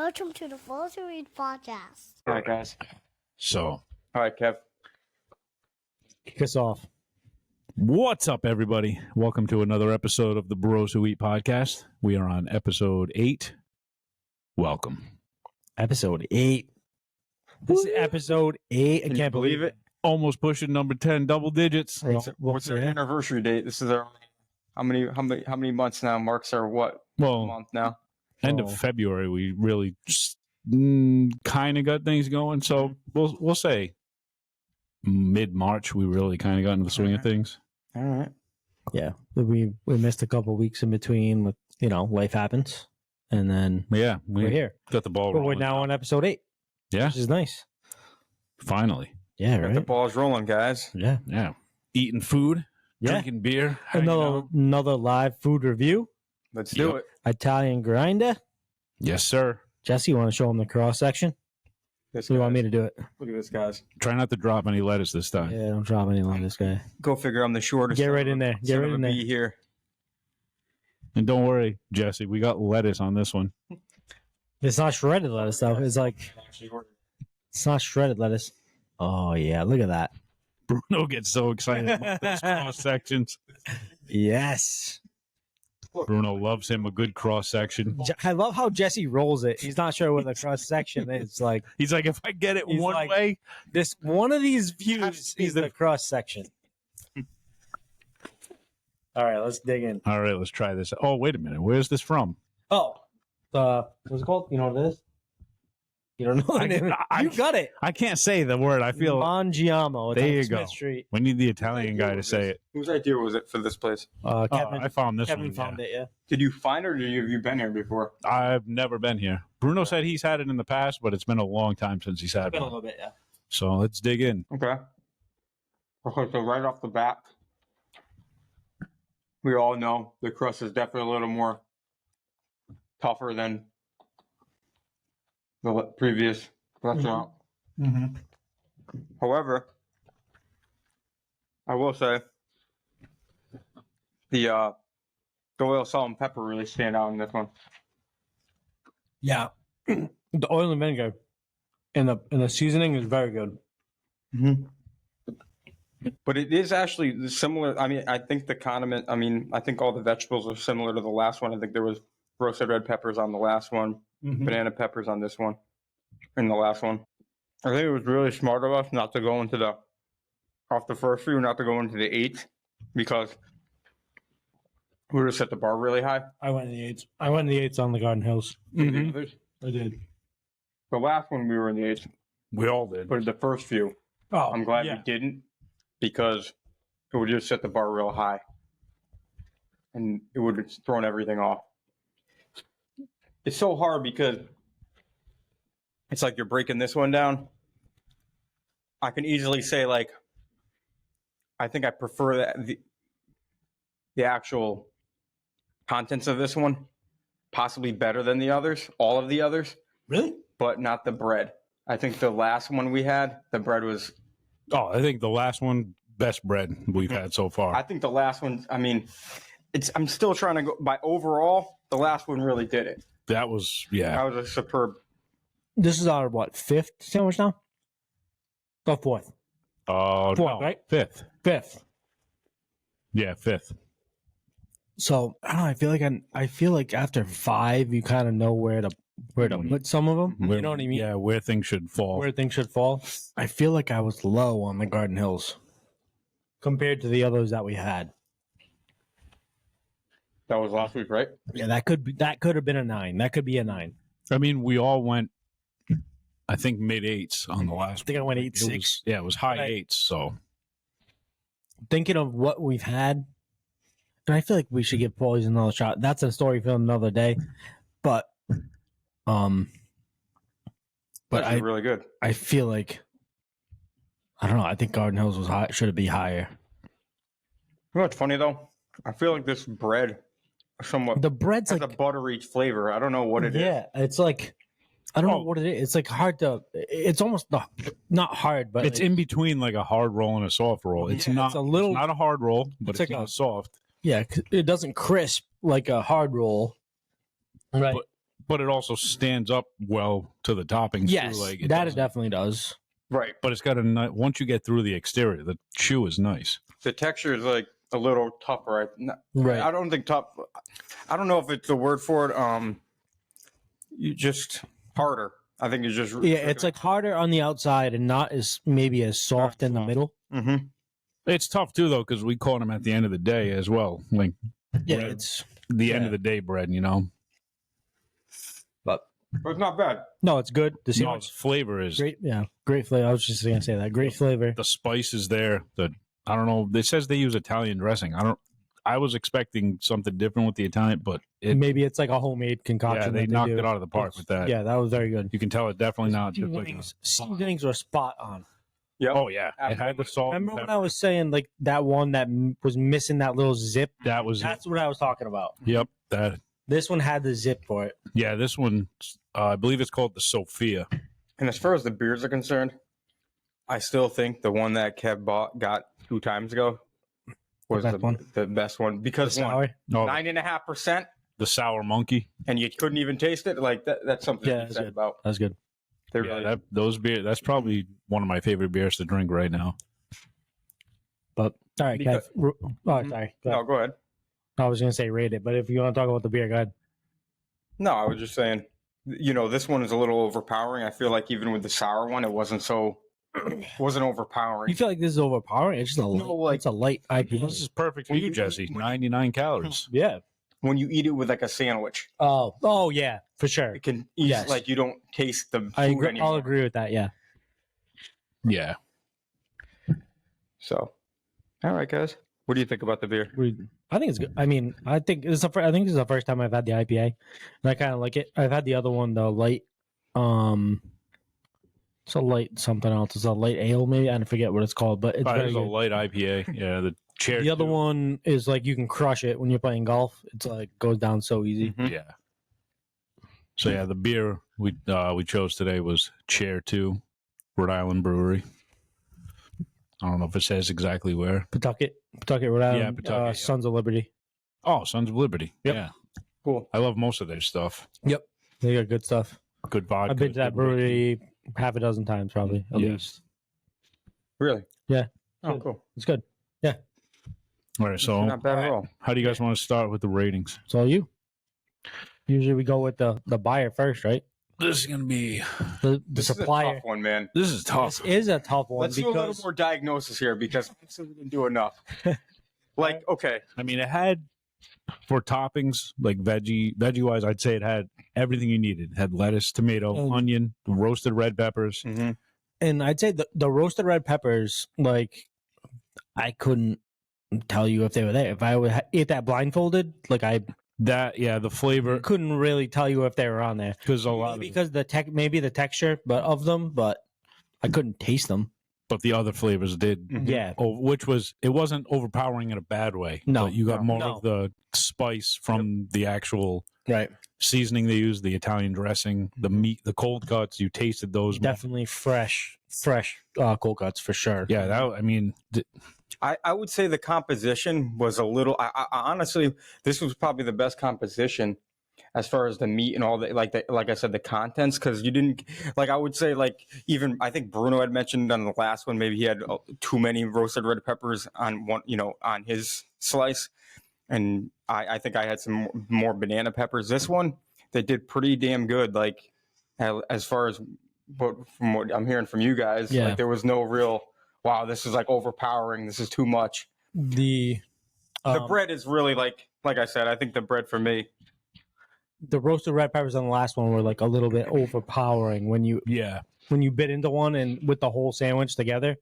Welcome to the Bros Who Eat podcast. All right, guys. So, All right, Kev. Kick us off. what's up, everybody? Welcome to another episode of the Bros Who Eat podcast. We are on episode 8. Welcome. Episode 8. This is episode 8. I Can can't you believe it? Almost pushing number 10, double digits. What's our anniversary date? This is our how many months now? Marks our what Well, month now? end of February, we really just kind of got things going. So we'll say mid-March, we really kind of got into the swing of things. All right. Yeah. We missed a couple weeks in between with, life happens. And then Yeah, we're here. got the ball But rolling. we're now on episode 8, Yeah, which is nice. finally. Yeah, Got the right? balls rolling, guys. Yeah. Yeah. Eating food, Yeah. drinking beer. hanging out. Another live food review. Let's do Yep. it. Italian grinder. Yes, sir. Jesse, you want to show them the cross section? This So you want guys. me to do it? Look at this, guys. Try not to drop any lettuce this time. Yeah, don't drop any on this guy. Go figure. I'm the shortest. Get right in there. Get son right of a in there. bee here. And don't worry, Jesse, we got lettuce on this one. It's not shredded lettuce, though. It's not shredded lettuce. Oh, yeah. Look at that. Bruno gets so excited about those cross sections. Yes. Bruno loves him a good cross section. I love how Jesse rolls it. He's not sure what the cross section is. Like He's like, if I get it He's one like- way, this, one of these views is the cross section. All right, let's dig in. all right, let's try this. Oh, wait a minute. Where's this from? Oh, what's it called? You know what it is? You don't know the name? You got it. I can't say the word. I feel Mangiamo. It's There on you Smith go. Street. we need the Italian guy to say it. Whose idea was it for this place? Oh, Kevin, I found this Kevin one. found it. Yeah. Did you find it, or have you been here before? I've never been here. Bruno said he's had it in the past, but it's been a long time since he's had Been a one. little bit. Yeah. So let's dig in. Okay. Okay, so right off the bat, we all know the crust is definitely a little more tougher than the previous restaurant. Mm-hmm. However, I will say the oil, salt, and pepper really stand out in this one. Yeah. The oil and vinegar and the seasoning is very good. But it is actually similar. I mean, I think the condiment, I think all the vegetables are similar to the last one. I think there was roasted red peppers on the last one, banana peppers on this one, and the last one. I think it was really smart of us not to go into off the first few, not to go into the 8, because we would have set the bar really high. I went in the 8s. I went in the 8s on the Garden Hills. Mhm. I did. The last one we were in the 8, We all did. but the first few, Oh, I'm glad yeah. we didn't, because it would just set the bar real high, and it would have thrown everything off. It's so hard because it's like you're breaking this one down. I can easily say, like, I think I prefer the actual contents of this one possibly better than the others, all of the others, Really? but not the bread. I think the last one we had, the bread was. Oh, I think the last one, best bread we've had so far. I think the last one. I mean, I'm still trying to go by overall. The last one really did it. That was, That was a superb. This is our, 5th sandwich now? Or 4th? Oh, Fourth, no, right? 5th. 5th. Yeah, 5th. So, I don't know. I feel like after 5, you kind of know where to put some of them. You know what I mean? Yeah, where things should fall. Where things should fall. I feel like I was low on the Garden Hills compared to the others that we had. That was last week, right? Yeah, that could have been a 9. That could be a 9. I mean, we all went, I think, mid-8s on the last I think I went It 8.6. was- Yeah, it was high Right. 8s, so. Thinking of what we've had, and I feel like we should give Paulie's another shot. That's a story for another day. But That's really good. I feel like I don't know. I think Garden Hills was high. Should it be higher? You know what's funny though? I feel like this bread somewhat The bread's has like a buttery flavor. I don't know what it is. yeah, it's like I don't know what it is. It's like hard to. It's almost not hard, but It's in between like a hard roll and a soft roll. It's Yeah, not it's a little- it's not a hard roll, but it's it's, like not a- soft. yeah. It doesn't crisp like a hard roll, right? But but it also stands up well to the toppings. Yes, too. Like it doesn't- definitely does. Right. But it's got a once you get through the exterior, the shoe is nice. The texture is like a little tougher. Right. I don't think tough. I don't know if it's the word for it. You just harder. I think it's just Yeah, it's like harder on the outside and not as maybe as soft in the middle. Mm-hmm. It's tough too though because we caught them at the end of the day as well. Like Yeah, bread- it's the end yeah. of the day bread, you know. But it's not bad. no, it's good. The No, sandwich, its flavor is great. Yeah, great flavor. I was just gonna say that. Great flavor. the spice is there. I don't know. It says they use Italian dressing. I was expecting something different with the Italian, but Maybe it's like a homemade concoction. they that knocked do. it out of the park with that. Yeah, that was very good. You can tell it definitely not just like Seasonings were spot on. Yep. oh yeah, it had the salt. and Remember when pepper. I was saying like that one that was missing that little zip? That was That's what I was talking about. yep. That This one had the zip for it. yeah. This one, I believe it's called the Sophia. And as far as the beers are concerned, I still think the one that Kev got 2 times ago was best one? the best one because Sour. No, 9.5%, the Sour Monkey. and you couldn't even taste it. Like that's something Yeah, to be that's said good. about. That's good. They Yeah, really, those beer. That's probably one of my favorite beers to drink right now. But all right, Because- Kev. Oh, sorry. Go no, ahead. go ahead. I was gonna say rate it, but if you want to talk about the beer, go ahead. No, I was just saying, this one is a little overpowering. I feel like even with the sour one, it wasn't overpowering. You feel like this is overpowering? It's just a light, No, like- it's a light IPA. This is perfect for you, Jesse. 99 calories. Yeah. When you eat it with like a sandwich, Oh yeah, for sure. it can easily, Yes. like you don't taste the food I agree. anymore. I'll agree with that. Yeah. Yeah. So, all right, guys, what do you think about the beer? I think it's good. I mean, I think this is the first time I've had the IPA, and I kind of like it. I've had the other one, the light. It's a light something else. It's a light ale, maybe. I forget what it's called, but it's very It's a good. light IPA. Yeah, the chair. The other two. one is like you can crush it when you're playing golf. It's like goes down so easy. Mhm. Yeah. So yeah, the beer we chose today was Chair 2, Rhode Island Brewery. I don't know if it says exactly where. Pawtucket, Rhode Island. Yeah, Pawtucket, yeah. Sons of Liberty. Oh, Sons of Liberty. Yep. Yeah. Cool. I love most of their stuff. They got good stuff. Good vodka. I've been to that good whiskey. brewery half a dozen times, probably at Yeah. least. Really? Yeah. Oh, cool. It's good. All right, so Not bad at all. how do you guys want to start with the ratings? It's all you. Usually we go with the buyer first, right? This is gonna be. The This supplier. is a tough one, man. This is tough. This is a tough one Let's do a little because more diagnosis here because obviously we didn't do enough. Like, okay, I mean, it had for toppings like veggie wise, I'd say it had everything you needed. It had lettuce, tomato, And- onion, roasted red peppers. and I'd say the roasted red peppers, like I couldn't tell you if they were there. If I would eat that blindfolded, like I That the flavor couldn't really tell you if they were on there because a lot of because maybe the texture, but of them, but I couldn't taste them. but the other flavors did. Mhm. Yeah, Oh, it wasn't overpowering in a bad way. No, but you got more no. of the spice from the actual right. seasoning they used, the Italian dressing, the meat, the cold cuts. You tasted those. more. Definitely fresh cold cuts for sure. Yeah, I mean, I would say the composition was a little. I honestly, this was probably the best composition as far as the meat and all that. Like I said, the contents because you didn't like. I would say like even I think Bruno had mentioned on the last one maybe he had too many roasted red peppers on one, on his slice, and I think I had some more banana peppers. This one they did pretty damn good. Like as far as from what I'm hearing from you guys, Yeah. like there was no real. Wow, this is like overpowering. This is too much. The Bread is really like I said, I think the bread for me. the roasted red peppers on the last one were like a little bit overpowering when you bit into one and with the whole sandwich together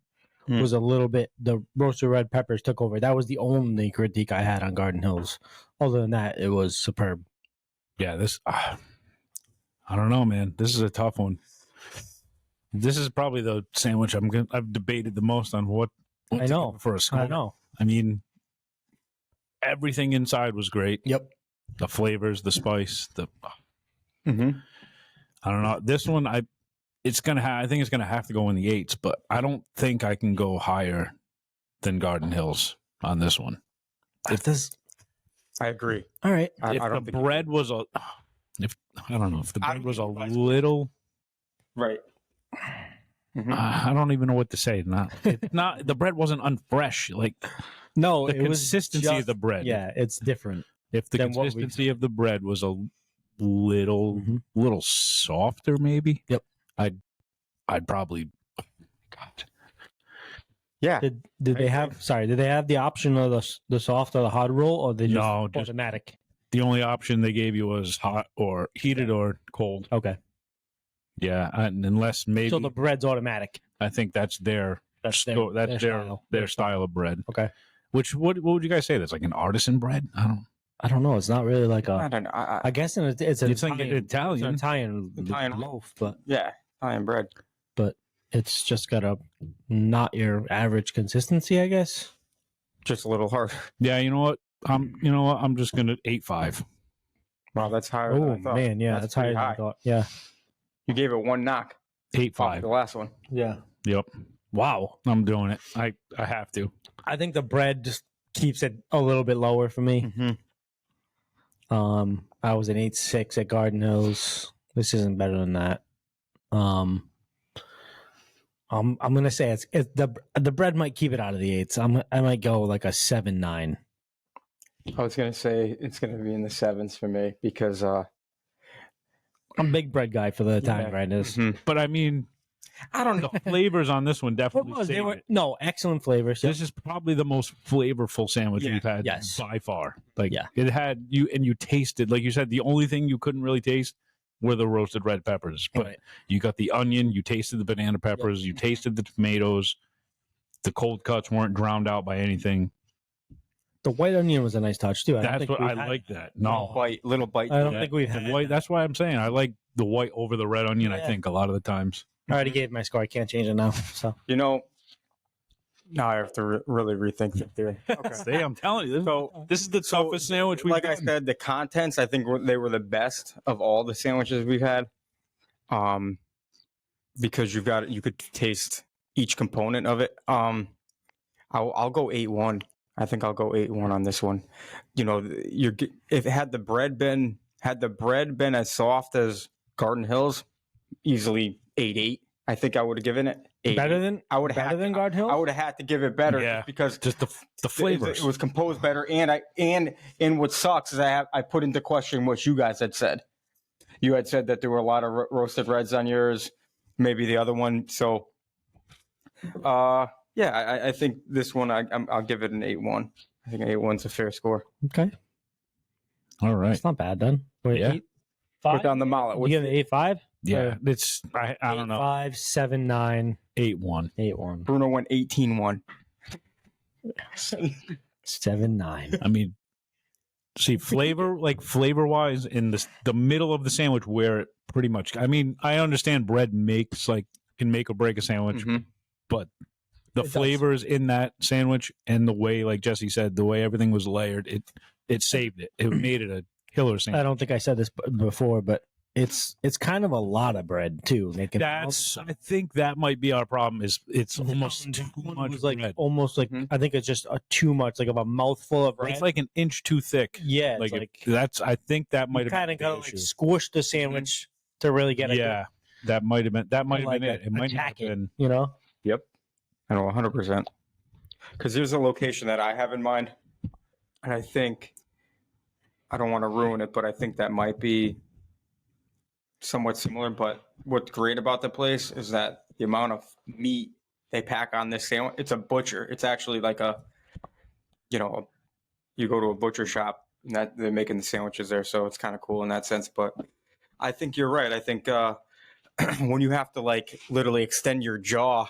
was a little bit the roasted red peppers took over. That was the only critique I had on Garden Hills. Other than that, it was superb. yeah. This I don't know, man. This is a tough one. This is probably the sandwich I've debated the most on what I to know. give for a score. I know. I mean, everything inside was great. Yep. The flavors, the spice, Mm-hmm. I don't know. This one, I think it's gonna have to go in the 8s, but I don't think I can go higher than Garden Hills on this one. If this, I agree. all right. I if don't the think bread was if I don't know if the bread was a little. Right. Mhm. I don't even know what to say. Not the bread wasn't unfresh. Like No, the it was consistency just, of the bread. Yeah, it's different. If the than what we- consistency of the bread was a little Mhm. little softer, maybe. Yep. I'd probably. God. Yeah. Did I they agree. have? Sorry, did they have the option of the soft or the hot roll, or they just No, just- automatic? The only option they gave you was hot or heated or cold. Okay, Yeah, and unless maybe so the bread's automatic. I think that's their That's their- that's their their style. their style of bread. Okay, Which what would you guys say? That's like an artisan bread? I don't know. It's not really like I a. don't know. I guess it's an It's like Italian, Italian. It's an Italian loaf, but Yeah, Italian bread. it's just got a not your average consistency, I guess. Just a little hard. Yeah, you know what? I'm just gonna 8.5. Wow, that's higher than Oh I thought. man, yeah, that's higher pretty than I high. thought. Yeah, You gave it one knock off 8.5. the last one. yeah. Yep. Wow. I'm doing it. I have to. I think the bread just keeps it a little bit lower for me. Mm-hmm. I was an 8.6 at Garden Hills. This isn't better than that. I'm gonna say it's the bread might keep it out of the eights. I might go like a 7.9. I was gonna say it's gonna be in the sevens for me because I'm a big bread guy for the Italian Yeah. grinders. mhm. But I mean, I don't know. the flavors on this one What definitely was they saved were it. no excellent flavors. This is probably the most flavorful sandwich Yeah. we've had Yes. by far. Like Yeah. it had you tasted, like you said, the only thing you couldn't really taste were the roasted red peppers. But Right. you got the onion, you tasted the banana peppers, you tasted the tomatoes. The cold cuts weren't drowned out by anything. The white onion was a nice touch too. That's what I like. That no, Little bite. I don't Yeah, think we've the had white. That's why I'm saying I like the white over the red onion. I Yeah. think a lot of the times. I already gave my score. I can't change it now. So You know, now I have to really rethink it there. Okay. See, I'm telling you, this is the toughest sandwich we've Like I done. said, the contents I think they were the best of all the sandwiches we've had. Because you could taste each component of it. I'll go 8-1. I think I'll go 8-1 on this one. You know, if had the bread been as soft as Garden Hills, easily 8-8. I think I would have given it 8. better than I would better than Garden Hills. I would have had to give it better Yeah. because Just the flavors. it was composed better, and what sucks is I put into question what you guys had said. You had said that there were a lot of roasted reds on yours, maybe the other one. So, yeah, I think this one I'll give it an 8-1. I think 8-1's a fair score. Okay, All right. it's not bad then. Wait, Yeah. 8.5? Put down the mallet. You give it 8.5? Yeah, it's I don't know. 5, 7, 9, 8-1. 8.1, Bruno went 18-1. 7, 9. I mean, see flavor wise in the middle of the sandwich where it pretty much. I mean, I understand bread can make or break a sandwich, Mhm. but the It does. flavors in that sandwich and the way, like Jesse said, the way everything was layered, it saved it. It made it a killer I sandwich. don't think I said this before, but it's kind of a lot of bread too. I think that might be our problem. Is it's almost too much was like bread. almost like Mhm. I think it's just too much, like of a mouthful of bread. It's like an inch too thick. yeah, Like, it's that's. I think that might you have kind been of the gotta like issue. squish the sandwich to really get a Yeah, that might have been. That might have like been it. It might not have attack it, been. you know. Yep. I know 100%. Because there's a location that I have in mind, and I think I don't want to ruin it, but I think that might be somewhat similar. But what's great about the place is that the amount of meat they pack on this sandwich. It's a butcher. It's actually like you go to a butcher shop and that they're making the sandwiches there, so it's kind of cool in that sense. But I think you're right. I think when you have to like literally extend your jaw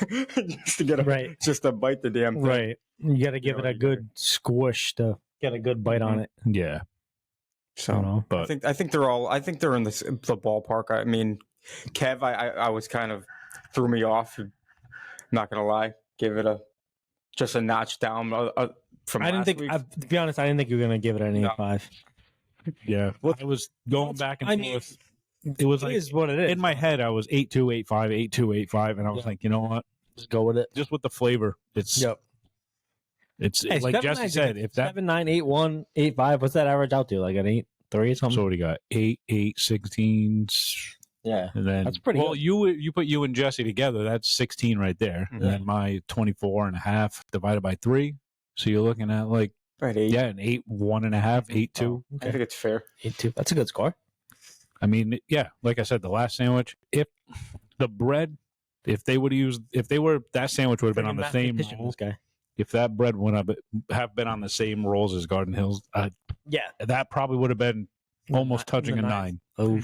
just to get Right. just to bite the damn thing. Right. You got to give know, it a good squish to get a good bite on it. Yeah, So You know? but I think they're in the ballpark. I mean, Kev, I was kind of threw me off. Not gonna lie, give it just a notch down from. I didn't last think. week. To be honest, I didn't think you were gonna give it an No. 8.5. yeah, I was going back and I mean, forth. It was It like is what it is. in my head, I was 8.2, 8.5, 8.2, 8.5, and I was Yeah. like, you know what? Just go with it. Just with the flavor, it's Yep. it's Hey, like 7, Jesse 9, said. If that 7, 9, 8, 1, 8, 5. What's that average out to? Like an 8. 3 or something. So what do you got? 8, 8, 16. Yeah, And then that's pretty well, good. you put you and Jesse together, that's 16 right there. And then my 24 and a half divided by 3. So you're looking at like Right, 8. an 8, 1.5, 8, 2. I think it's fair. 8-2. That's a good score. I mean, yeah, like I said, the last sandwich, if the bread, if they were that sandwich would have been on the same roll, guy. if that bread would have been on the same rolls as Garden Hills, Yeah, that probably would have been almost touching a 9. Oh,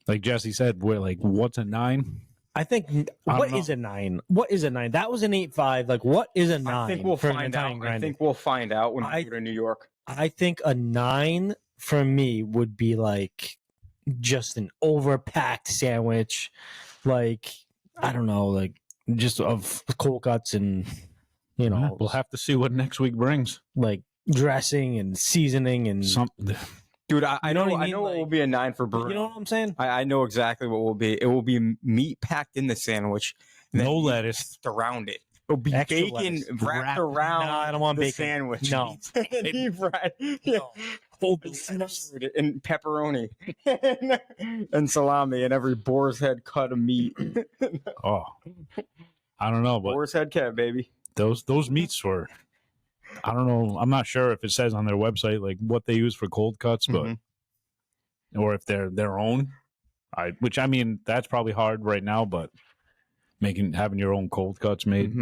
Like Jesse said, we're like, what's a 9? I think what is a 9? What is a 9? That was an 8.5. Like, what is a 9? I think we'll for an find out. Italian grinder? I think we'll find out when we go to New York. I think a 9 for me would be like just an overpacked sandwich, like I don't know, like just of cold cuts and We'll have to see what next week brings. like dressing and seasoning and Dude, I know, what I I mean? know what will be a 9 for Bruno. you know what I'm saying? I know exactly what will be. It will be meat packed in the sandwich. and No then lettuce. wrapped around it. It'll be Extra bacon lettuce. wrapped around No, I don't want the bacon. sandwich. No. Deep fried. Yeah. And pepperoni and salami and every boar's head cut of meat. Oh, I don't know, but Boar's head cut, baby. those meats were, I don't know. I'm not sure if it says on their website like what they use for cold cuts, but or if they're their own. Which I mean, that's probably hard right now, but having your own cold cuts made.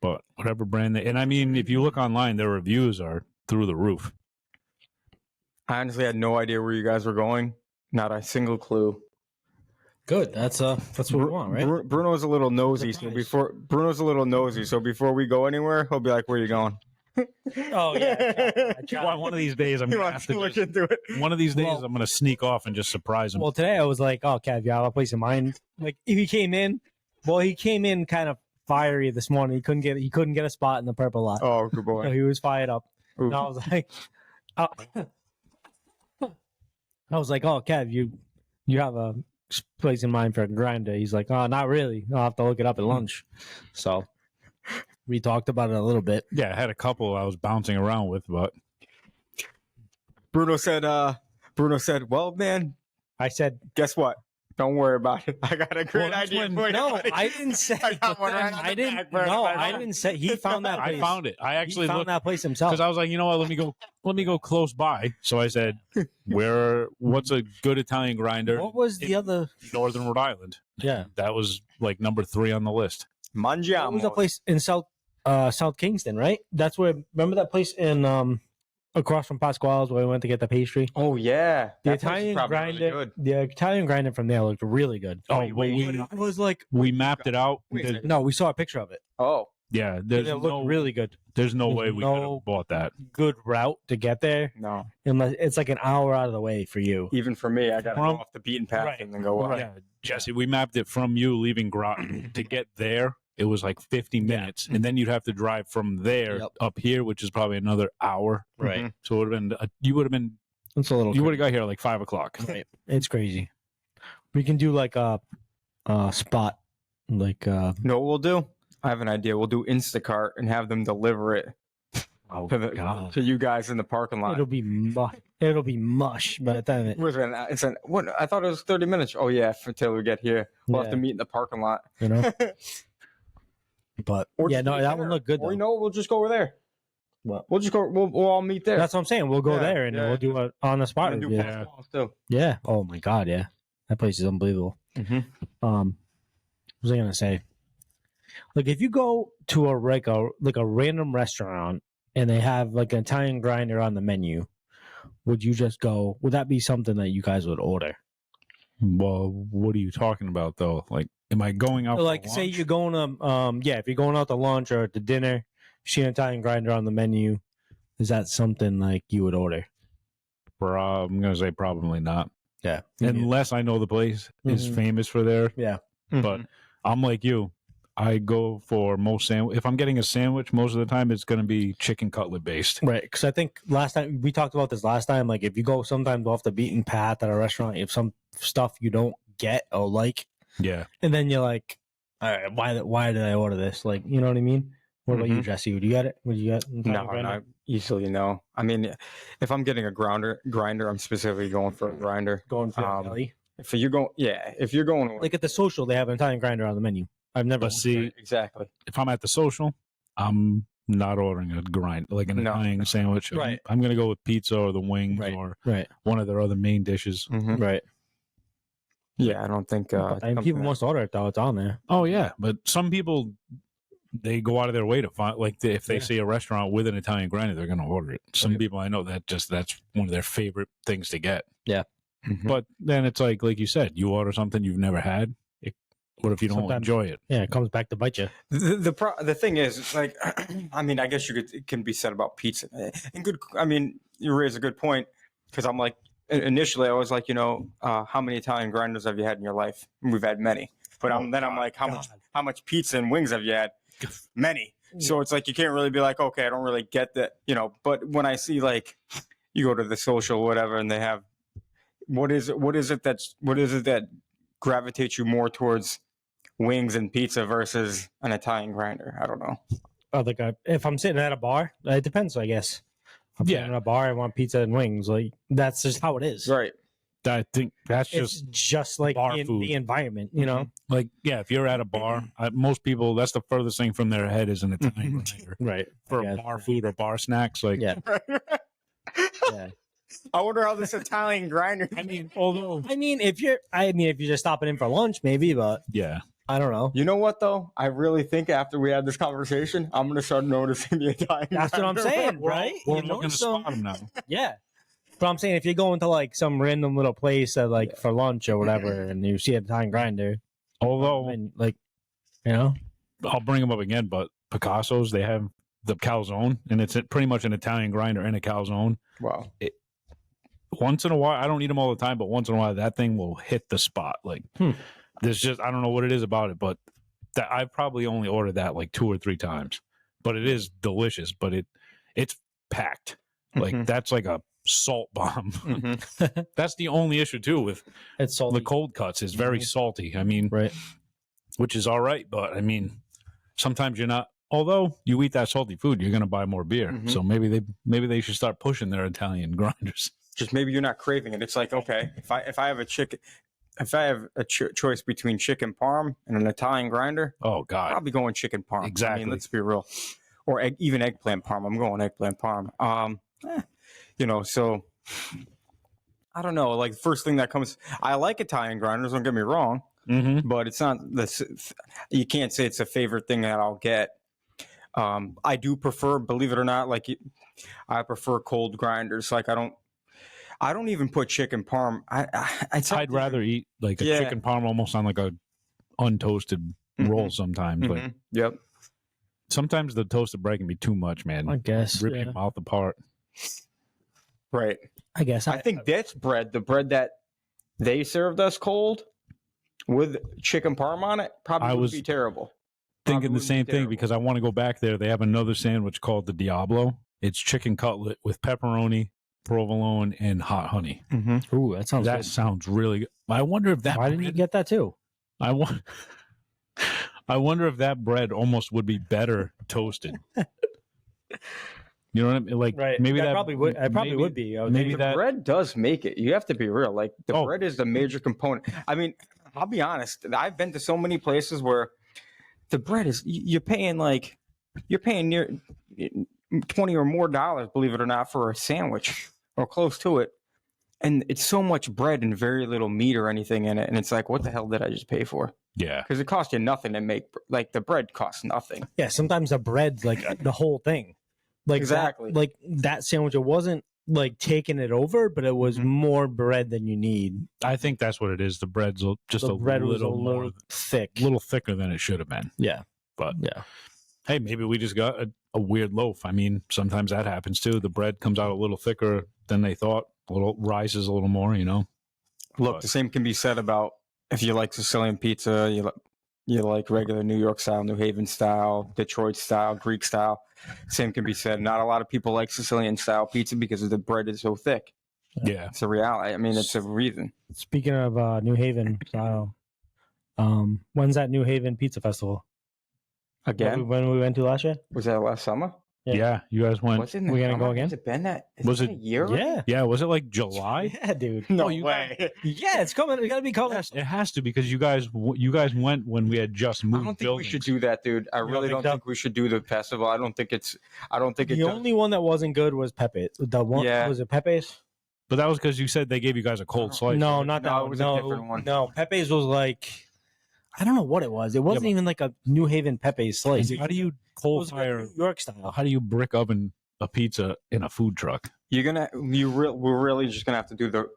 But whatever brand and I mean, if you look online, their reviews are through the roof. I honestly had no idea where you guys were going. Not a single clue. Good. That's what we want, right? Bruno's a little nosy, so before we go anywhere, he'll be like, "Where are you going?" Oh yeah. One of these days, I'm He gonna wants have to to look into it. one of these days, I'm gonna sneak off and just surprise him. Well, today I was like, "Oh, Kev, you have a place in mind?" Like, if he came in, he came in kind of fiery this morning. He couldn't get a spot in the purple lot. Oh, good boy. So he was fired up. Ooh. And I was like, "Oh, Kev, you have a place in mind for a grinder?" He's like, "Oh, not really. I'll have to look it up at lunch." So we talked about it a little bit. Yeah, I had a couple I was bouncing around with, but Bruno said, "Well, man, I said, guess what? Don't worry about it. I got a great idea for you." no, I didn't say. I got one right on the I didn't. back burner. No, I didn't say. He found that place. I found it. I actually he found looked that place himself. because I was like, you know what? Let me go close by. So I said, what's a good Italian grinder? What was the other? Northern Rhode Island. Yeah, That was like number 3 on the list. Mangiamo. what was a place in South Kingston, right? That's where. Remember that place in across from Pasquale's where we went to get the pastry. Oh yeah, The That place is Italian probably really grinder, good. the Italian grinder from there looked really good. Oh, Wait, well, wait. I was like, we mapped it out. Wait a second. no, we saw a picture of it. Oh, Yeah, And there's it looked really good. there's no there's way we no- could have bought that. Good route to get there, no. unless it's like an hour out of the way for you. Even for me, I got to From- go off the beaten path Right. and then go up. Right. Yeah, Jesse, we mapped it from you leaving Groton to get there. It was like 50 minutes, and then you'd have to drive from there Yep. up here, which is probably another hour. Right. So it would have been you would It's a little. have got here at like 5 o'clock. Right. It's crazy. We can do like a spot, like Know what we'll do? I have an idea. We'll do Instacart and have them deliver it oh to you guys in the parking lot. it'll be mush by the time it, What? I thought it was 30 minutes. Oh yeah, until we get here, we'll have to Yeah. meet in the parking lot. you know. But Or yeah, just no, eat that dinner. one looked good. Or Though. you know, what? We'll just go over there. What? We'll just go. We'll all meet there. That's what I'm saying. We'll go Yeah, there and yeah. we'll do it on the spot. And do review. Pasquale's, too. Yeah. Oh my god. Yeah. That place is unbelievable. What was I gonna say? Like if you go to a random restaurant and they have like an Italian grinder on the menu, would you just go? Would that be something that you guys would order? Well, what are you talking about though? Like, am I going out? Like for say lunch? you're going to if you're going out to lunch or to dinner, you see an Italian grinder on the menu, is that something like you would order? I'm gonna say probably not, Yeah. unless I know the place is Mhm. famous for their. Yeah. But I'm like you. I go for most sandwich. If I'm getting a sandwich, most of the time it's going to be chicken cutlet based. Right, because I think last time we talked about this last time, like if you go sometimes off the beaten path at a restaurant, if some stuff you don't get or like, Yeah. and then you're like, all right, why did I order this? Like, you know what I mean? What about you, Jesse? Would you get it? Would you get? No, not easily. No. I mean, if I'm getting a grinder, I'm specifically going for a grinder. Going for a deli? If you're going, if you're going, Like at the social, they have an Italian grinder on the menu. I've never see exactly. If I'm at the social, I'm not ordering a grind like an Italian sandwich. Right. I'm gonna go with pizza or the wings or one of their other main dishes. Mm-hmm. Right. Yeah, I don't think. And people must order it though. It's on there. Oh yeah, but some people they go out of their way to find if they see a restaurant with an Italian grinder, they're gonna order it. Some people I know that's one of their favorite things to get. Yeah. Mm-hmm. But then it's like you said, you order something you've never had. What if you don't enjoy it? Yeah, it comes back to bite you. The thing is, it's like, I mean, I guess it can be said about pizza. And good, I mean, you raise a good point because I'm like, initially I was like, how many Italian grinders have you had in your life? And we've had many, but I'm like, how much pizza and wings have you had? Many. So it's like you can't really be like, okay, I don't really get that, But when I see like, you go to the social or whatever, and they have, what is it that gravitates you more towards wings and pizza versus an Italian grinder? I don't know. Oh, like if I'm sitting at a bar, it depends, I guess. If I'm sitting at a bar, I want pizza and wings. Like that's just how it is. Right. I think that's just like bar in food. the environment, you know. Like if you're at a bar, most people that's the furthest thing from their head is an Italian grinder. Right. For bar food or bar snacks, like yeah. Yeah. I wonder how this Italian grinder. I mean, if you're just stopping in for lunch, maybe, but yeah. I don't know. You know what though? I really think after we had this conversation, I'm gonna start noticing the Italian. That's what I'm saying, right? We're looking to spot them now. Yeah. But I'm saying if you're going to like some random little place at like for lunch or whatever, and you see an Italian grinder, Although, and like, I'll bring them up again, but Picasso's, they have the calzone, and it's pretty much an Italian grinder and a calzone. Wow. Once in a while, I don't eat them all the time, but once in a while, that thing will hit the spot. Like, there's just, I don't know what it is about it, but I've probably only ordered that like 2 or 3 times. But it is delicious, but it's packed. Like, that's like a salt bomb. That's the only issue, too, with it's salty. the cold cuts is very salty. I mean, which is all right, but I mean, sometimes you're not. Although you eat that salty food, you're going to buy more beer. So maybe they should start pushing their Italian grinders. Just maybe you're not craving it. It's like, okay, if I have a choice between chicken parm and an Italian grinder, oh god, I'll be going chicken parm. Exactly. I mean, let's be real. Or even eggplant parm. I'm going eggplant parm. So I don't know. Like the first thing that comes, I like Italian grinders. Don't get me wrong, but it's not you can't say it's a favorite thing that I'll get. I do prefer, believe it or not, I prefer cold grinders. Like I don't even put chicken parm. I'd rather eat like a chicken parm almost on like a untoasted roll sometimes. But sometimes the toasted bread can be too much, man. I guess rip your mouth apart. Right. I guess I think that's the bread that they served us cold with chicken parm on it probably would be terrible. Thinking the same thing because I want to go back there. They have another sandwich called the Diablo. It's chicken cutlet with pepperoni, provolone, and hot honey. Ooh, that sounds good. Sounds really good. I wonder if that. Why didn't you get that too? I wonder if that bread almost would be better toasted. You know what I mean? Like maybe that probably would. I probably would be. Maybe the bread does make it. You have to be real. Like the bread is the major component. I mean, I'll be honest. I've been to so many places where the bread is you're paying near $20 or more, believe it or not, for a sandwich or close to it. And it's so much bread and very little meat or anything in it. And it's like, what the hell did I just pay for? Yeah. Because it costs you nothing to make, like the bread costs nothing. Yeah. Sometimes the bread's like the whole thing. Like exactly. That sandwich, it wasn't like taking it over, but it was more bread than you need. I think that's what it is. The bread's just a little more thick. A little thicker than it should have been. Yeah. But hey, maybe we just got a weird loaf. I mean, sometimes that happens too. The bread comes out a little thicker than they thought. Rises a little more, Look, the same can be said about if you like Sicilian pizza, you like regular New York style, New Haven style, Detroit style, Greek style. Same can be said. Not a lot of people like Sicilian style pizza because the bread is so thick. Yeah. It's a reality. I mean, it's a reason. Speaking of New Haven style, when's that New Haven Pizza Festival? Again? When we went to last year? Was that last summer? Yeah, you guys went. Was it in We the gonna go summer? again? Has it been that? Has Was it been it- a year? Yeah. Yeah, was it like July? Yeah, dude. No you way. Yeah, it's coming. It's gotta be coming. Yes, it has to because you guys went when we had just I moved. don't think we should do that, dude. I really think don't so? think we should do the festival. I don't think it's. I don't think The it's. only one that wasn't good was Pepe. The one Yeah. was it Pepe's? But that was because you said they gave you guys a cold slice. No, right? not that No, it one. was a No, different one. No, Pepe's was like I don't know what it was. It wasn't but- even like a New Haven Pepe's slice. How do you It coal was like fire? New York style. How do you brick oven a pizza in a food truck? We're really just gonna have to do the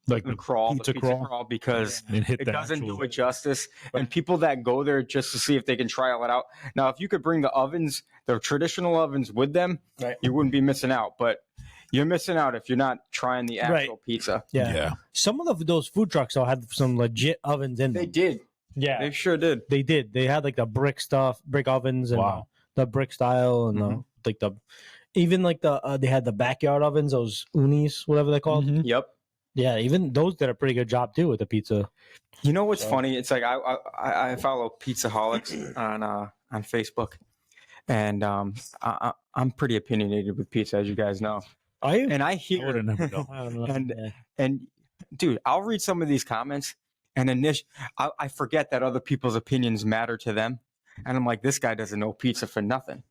Like the crawl, pizza the pizza crawl? crawl, because and hit it the doesn't actual- do it justice. And people that go there just to see if they can trial it out. Now, if you could bring the ovens, the traditional ovens with them, Right. you wouldn't be missing out. But you're missing out if you're not trying the actual pizza. Yeah. Some of those food trucks though had some legit ovens in They them. did. Yeah. They sure did. They did. They had like the brick stuff, brick ovens, and Wow. the brick style, and Mhm. like the even like the they had the backyard ovens, those unis, whatever they're called. Mhm. Yep. Yeah, even those did a pretty good job too with the pizza. You know what's So- funny? It's like I follow Pizzaholics on Facebook, and I'm pretty opinionated with pizza, as you guys know. Are you? And I I hear would have never known. I don't know. and- Yeah. And dude, I'll read some of these comments, and I forget that other people's opinions matter to them, and I'm like, this guy doesn't know pizza for nothing.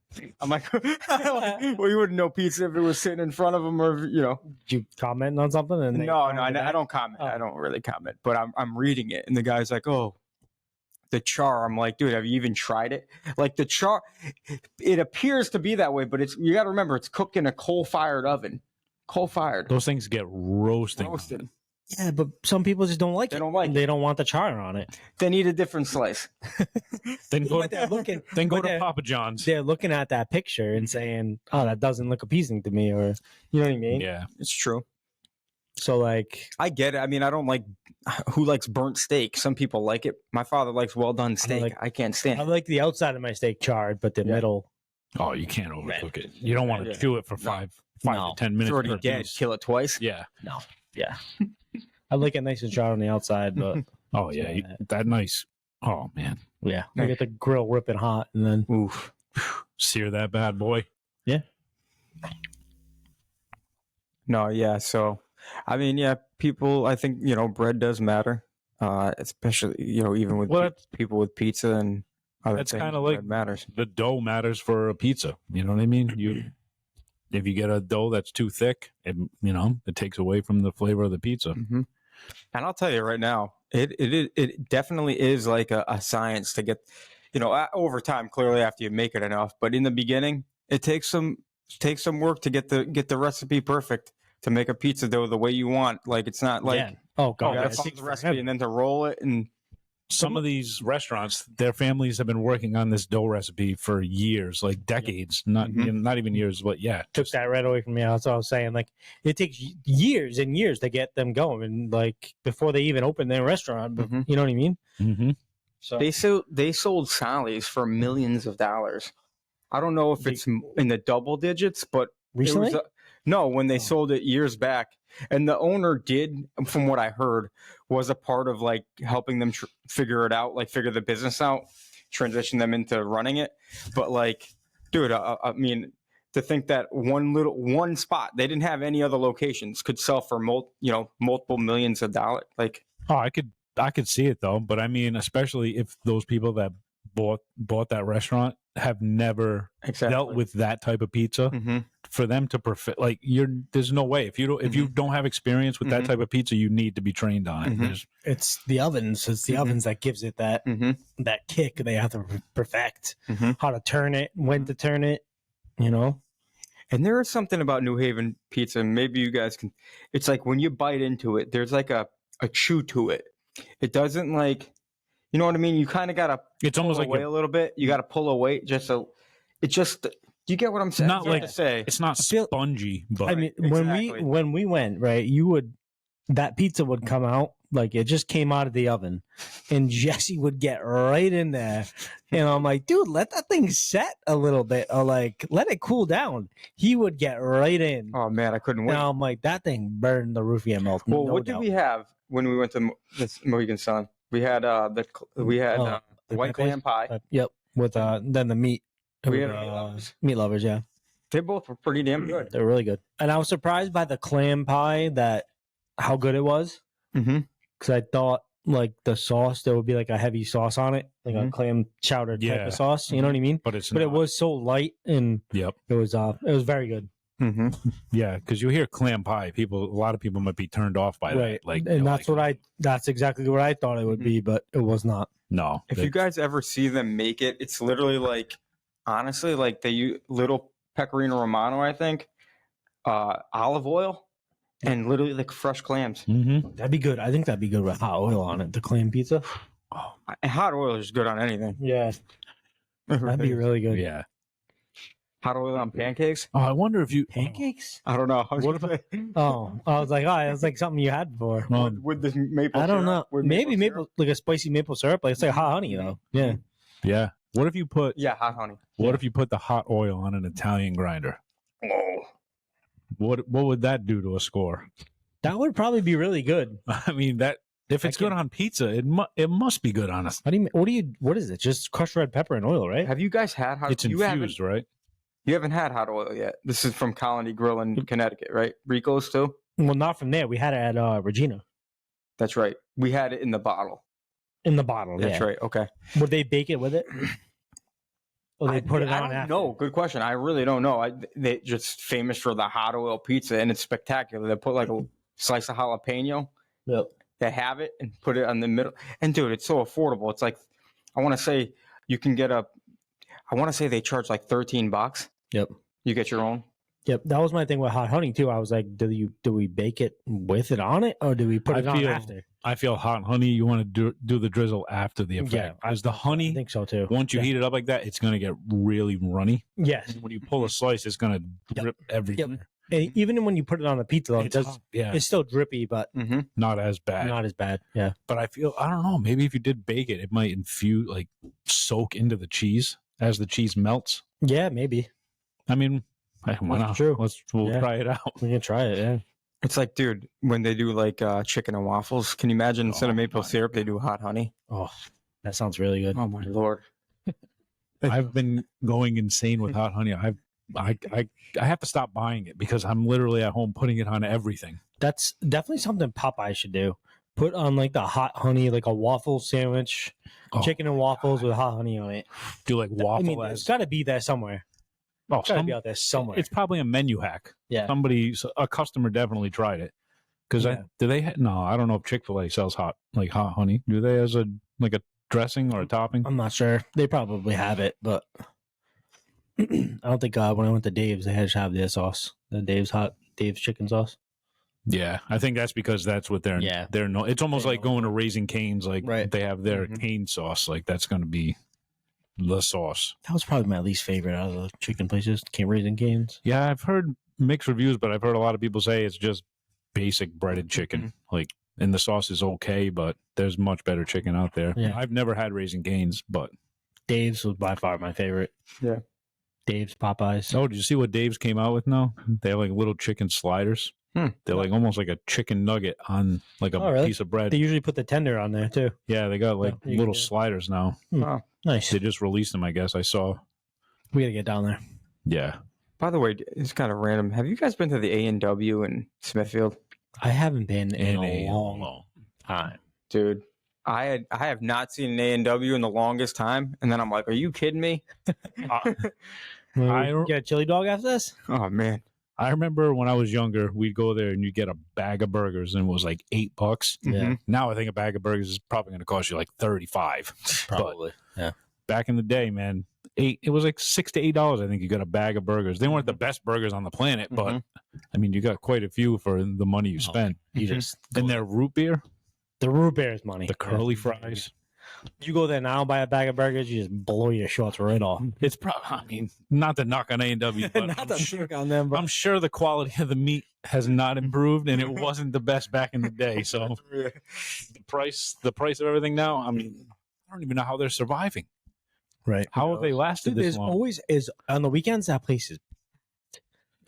I'm like, well, you wouldn't know pizza if it was sitting in front of him, or Did you comment on something? And they No, commented I back? don't comment. Oh. I don't really comment, but I'm reading it, and the guy's like, oh. The char, I'm like, dude, have you even tried it? Like the char, it appears to be that way, but you got to remember, it's cooked in a coal-fired oven, coal-fired, Those things get roasting. roasted. Yeah, but some people just don't like They it. don't like They it. don't want the char on it. They need a different slice. Then go, But they're looking. then go but to they're- Papa John's. They're looking at that picture and saying, "Oh, that doesn't look appeasing to me," or you know what I mean. Yeah. It's true. So like, I get it. I mean, I don't like who likes burnt steak. Some people like it. My father likes well done steak. like- I can't stand I it. like the outside of my steak charred, but the Yeah. middle. Oh, you can't overcook it. You don't want to Yeah. chew it for five No. to 10 It's minutes. already per dead. piece. Kill it twice. Yeah. Yeah, I like it nice and charred on the outside, but Oh yeah. That nice. Oh man. yeah, I get the grill ripping hot, and then Oof. Sear that bad boy. No, yeah. So, I mean, yeah, people, I think, bread does matter. Especially, even with Well, people with pizza and other that's things, kinda like- bread matters. The dough matters for a pizza. You know what I mean? If you get a dough that's too thick, it takes away from the flavor of the pizza. Hmm. And I'll tell you right now, it definitely is like a science to get, over time. Clearly, after you make it enough, but in the beginning, it takes some work to get the recipe perfect to make a pizza dough the way you want. Like it's not like yeah. Oh you god, gotta it follow takes the recipe forever. and then to roll it and Some of these restaurants, their families have been working on this dough recipe for years, like decades. Not Mhm. not even years, but yeah. Took that right away from me. That's what I was saying. Like it takes years and years to get them going, and like before they even open their restaurant. But Mhm. you know what I mean? Mm-hmm. So they sold Sally's for millions of dollars. I don't know if it's in the double digits, but recently, it was no, when they Oh. sold it years back, and the owner did, from what I heard, was a part of like helping them figure it out, like figure the business out, transition them into running it. But like, dude, I mean, to think that one spot, they didn't have any other locations, could sell for multiple millions of dollars. Like, Oh, I could see it though, but I mean, especially if those people that bought that restaurant have never exactly. dealt with that type of pizza, Hmm. for them to perfect, like there's no way if you don't have experience with that Mhm. type of pizza, you need to be trained on it. Mhm. There's- it's the ovens. It's the Mhm. ovens that gives it that Hmm. that kick. They have to perfect Mhm. how to turn it, when to turn it. You know, And there is something about New Haven pizza, and maybe you guys can. It's like when you bite into it, there's like a chew to it. It doesn't like, you know what I mean? You kind of gotta it's pull almost like away a little bit. You gotta pull away just so. It just. Do you get what I'm saying? Not It's hard like- to say. it's not I feel- spongy, but I mean, exactly. when we went right, that pizza would come out like it just came out of the oven, and Jesse would get right in there, and I'm like, dude, let that thing set a little bit, or like let it cool down. He would get right in. Oh man, I couldn't wait. Now I'm like, that thing burned the roof of your mouth. Well, no what did doubt. we have when we went to this Mohegan Sun? We had Oh, white the clam pie. Yep. with then the meat. We with, had meat lovers. Meat lovers, yeah. They both were pretty damn good. They're really good. And I was surprised by the clam pie how good it was. Mm-hmm. Because I thought like the sauce, there would be like a heavy sauce on it, like a clam chowder type of sauce. You know what I mean? But it was so light and Yep. it was very good. Mm-hmm. Yeah, because you hear clam pie, a lot of people might be turned off by that. Like, and that's exactly what I thought it would be, but it was not. No. If you guys ever see them make it, it's literally like, honestly, like they use little pecorino romano, I think, olive oil, and literally like fresh clams. Mm-hmm. That'd be good. I think that'd be good with hot oil on it. The clam pizza. Oh, and hot oil is good on anything. Yeah, that'd be really good. Yeah. Hot oil on pancakes? Oh, I wonder if you Pancakes? I don't know. What if Oh, I was like, it was like something you had before. with this maple I don't syrup? know. With Maybe syrup? maple, like a spicy maple syrup. Like it's like hot honey though. Yeah. Yeah. What if you put Yeah, hot honey. What if you put the hot oil on an Italian grinder? Oh. What would that do to a score? That would probably be really good. I mean, that if it's good on pizza, it must be good on us. What is it? Just crushed red pepper and oil, right? Have you guys had hot It's you infused, right? You haven't had hot oil yet. This is from Colony Grill in Connecticut, right? Rico's too? Well, not from there. We had it at Regina. That's right. We had it in the bottle. In the bottle, That's yeah. right. Okay. Would they bake it with it? Or they put it on after? No, good question. I really don't know. They just famous for the hot oil pizza, and it's spectacular. They put like a slice of jalapeno. Yep. They have it and put it on the middle. And dude, it's so affordable. It's like, I want to say you can get I want to say they charge like $13. Yep. You get your own. Yep. That was my thing with hot honey too. I was like, do we bake it with it on it, or do we put it on after? I feel hot honey. You want to do the drizzle after the effect. Yeah, Because the honey, I think so too. once you heat it up like that, it's going to get really runny. Yes. And when you pull a slice, it's going to drip everything. And even when you put it on the pizza, though, Yeah, it's still drippy, but not as bad. not as bad. Yeah. But I don't know. Maybe if you did bake it, it might infuse, like soak into the cheese as the cheese melts. Yeah, maybe. I mean, why not? True. We'll try it out. We can try it. Yeah. It's like, dude, when they do like chicken and waffles, can you imagine instead of maple syrup, they do hot honey? Oh, that sounds really good. Oh my Lord. I've been going insane with hot honey. I have to stop buying it because I'm literally at home putting it on everything. That's definitely something Popeye should do. Put on like the hot honey, like a waffle sandwich, chicken and waffles with hot honey on it. Do like waffle. I mean, it's got to be there somewhere. It's got to be out there somewhere. It's probably a menu hack. Yeah. A customer definitely tried it. Because no, I don't know if Chick-fil-A sells hot honey. Do they as a dressing or a topping? I'm not sure. They probably have it, but I don't think when I went to Dave's, they had to have their sauce. The Dave's chicken sauce. Yeah, I think that's because that's what they're no. It's almost like going to Raising Cane's, they have their cane sauce. Like that's going to be the sauce. That was probably my least favorite out of the chicken places. Raising Cane's. Yeah, I've heard mixed reviews, but I've heard a lot of people say it's just basic breaded chicken. And the sauce is okay, but there's much better chicken out there. Yeah. I've never had Raising Cane's, but Dave's was by far my favorite. Yeah. Dave's, Popeyes. Oh, did you see what Dave's came out with now? They have like little chicken sliders. They're like almost like a chicken nugget on like a piece of bread. They usually put the tender on there too. Yeah, they got like little sliders now. Wow. Nice. They just released them, I guess. I saw. We got to get down there. Yeah. By the way, it's kind of random. Have you guys been to the A&W in Smithfield? I haven't been in a long time. Dude, I have not seen an A&W in the longest time. And then I'm like, are you kidding me? You get a chili dog after this? Oh, man. I remember when I was younger, we'd go there and you'd get a bag of burgers and it was like $8. Yeah. Now I think a bag of burgers is probably going to cost you like $35. Probably. But back in the day, man, it was like $6 to $8. I think you got a bag of burgers. They weren't the best burgers on the planet, but I mean, you got quite a few for the money you spent. And their root beer, the root beer is money. the curly fries. You go there now, buy a bag of burgers, you just blow your shorts right off. It's probably, I mean, not to knock on A&W, but on them, but I'm sure the quality of the meat has not improved, and it wasn't the best back in the day. So the price of everything now, I mean, I don't even know how they're surviving. Right? How have they lasted this long? Always is on the weekends. That place is.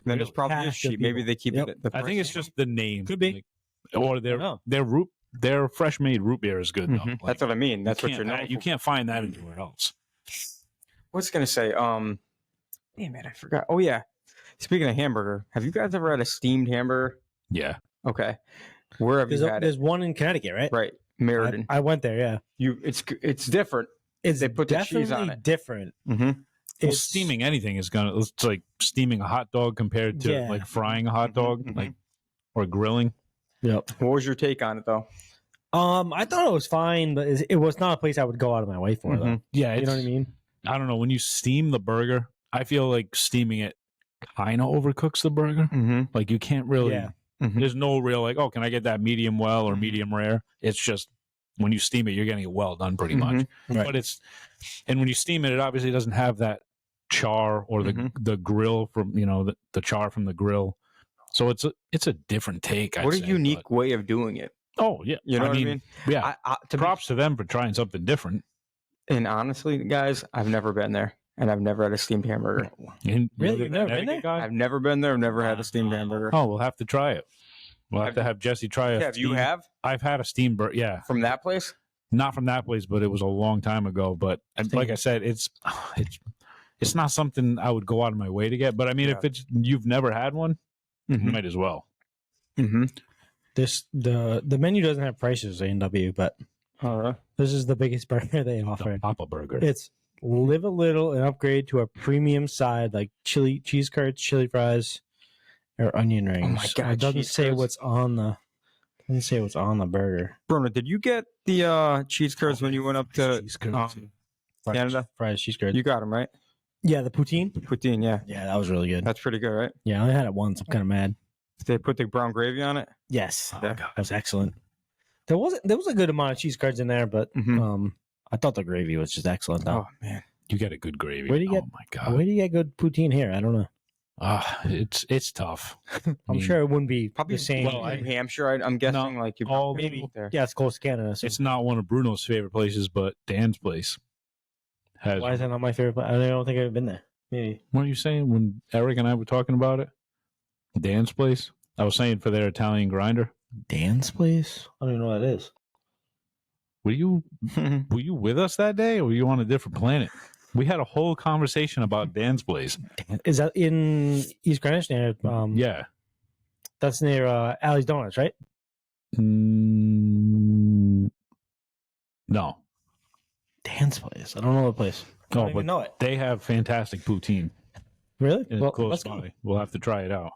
Then it's probably just cheap. Maybe they keep it. I think it's just the name. Could be. Or their fresh made root beer is good though. That's what I mean. That's what you're known You for. can't find that anywhere else. what's gonna say? Damn it, I forgot. Oh yeah. Speaking of hamburger, have you guys ever had a steamed hamburger? Yeah. Okay. Where have you had There's it? one in Connecticut, right? Right, Meriden. I went there. Yeah, It's different. it's They put the cheese on definitely it. different. Mm-hmm. Well, It's steaming anything is gonna. It's like steaming a hot dog compared to Yeah. like frying a hot dog, Mhm. like or grilling. Yep. What was your take on it though? I thought it was fine, but it was not a place I would go out of my way for, though. Mhm. Yeah, You know what I mean? I don't know. When you steam the burger, I feel like steaming it kind of overcooks the burger. Mm-hmm. Like you can't really. Yeah. There's no real like, oh, can I get that medium well or Mhm. medium rare? It's just when you steam it, you're getting it well done pretty much. Right. But and when you steam it, it obviously doesn't have that char or the grill from the char from the grill. So it's a different take. What I'd a say, unique way of doing it. but- oh yeah, You know what I mean? Yeah. To be Props to them for trying something different. And honestly, guys, I've never been there, and I've never had a steamed hamburger. And Really? you're You've never been Connecticut there? guy? I've never been there. I've never had a steamed hamburger. Oh, we'll have to try it. We'll have to have Jesse try it. Have you have I've had a steam burger. Yeah, from that place? not from that place, but it was a long time ago. But like I said, it's not something I would go out of my way to get. But I mean, Yeah. if you've never had one, you Mhm. might as well. Mm-hmm. The menu doesn't have prices at A&W, but All right. this is the biggest burger they The offer. Papa Burger. It's live a little and upgrade to a premium side like chili cheese curds, chili fries, or onion rings. my God, It doesn't cheese say curds. what's on the. Doesn't say what's on the burger. Bruno, did you get the cheese curds when you went up to Cheese curds. Fries, Canada? fries, cheese curds. You got them, right? Yeah, the poutine. Poutine, yeah. Yeah, that was really good. That's pretty good, right? Yeah, I only had it once. I'm kind of mad. Did they put the brown gravy on it? Yes, Oh, Yeah. God. that was excellent. There was a good amount of cheese curds in there, but Mhm. I thought the gravy was just excellent. Though. Oh, man. You get a good gravy. Where do you get- Oh my god. Where do you get good poutine here? I don't know. It's tough. I'm sure it wouldn't be Probably the same. well, New Hampshire, I'm guessing. Like you all probably maybe- eat there. Yeah, it's close to Canada. So It's not one of Bruno's favorite places, but Dan's place has. why is that not my favorite place? I don't think I've been there. Maybe. What are you saying when Eric and I were talking about it? Dan's place. I was saying for their Italian grinder. Dan's place? I don't even know what that is. Were you with us that day, or were you on a different planet? We had a whole conversation about Dan's place. Is that in East Greenwich? Near, Yeah. That's near Alley's Donuts, right? No. Dan's place. I don't know the place. I don't No, even but know it. they have fantastic poutine. Really? And Well, it's close let's go. by. We'll have to try it out.